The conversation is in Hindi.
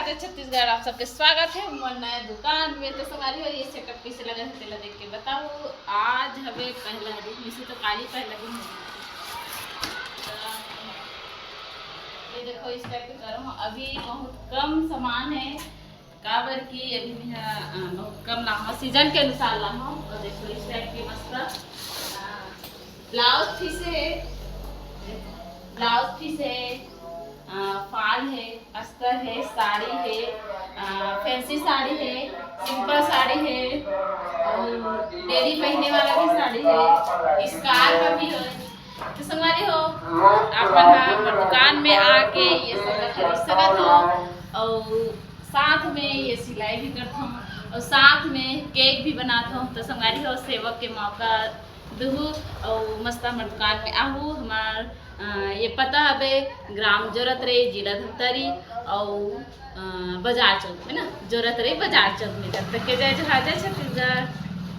राधे छत्तीसगढ़। आप सबके स्वागत है मोर नया दुकान में। तो सवारी हो ये सेटअप कैसे लगा है तेला देख के बताओ। आज हमें पहला दिन इसे तो काली पहला दिन ये देखो इस टाइप के करो। अभी बहुत कम सामान है काबर की अभी बहुत कम लाऊंगा सीजन के अनुसार लाऊंगा। और देखो इस टाइप की मस्त ब्लाउज पीस है, ब्लाउज पीस है, फाल है, अस्तर है, साड़ी है, फैंसी साड़ी है, सिंपल साड़ी है और डेली पहनने वाला भी साड़ी है, स्कार्फ भी है। तो संगवारी हो अपन दुकान में आके ये सब खरीद सकत हो और साथ में ये सिलाई भी करता हूँ और साथ में केक भी बनाता हूँ। तो संगवारी हो सेवक के मौका दूँ और मस्त हमारे दुकान में आहू। हमार ये पता हवे ग्राम जरूरत रही जिला धमतरी और बाजार चौक में ना जरूरत रही बाजार चौक में तब तक के जय जय छत्तीसगढ़।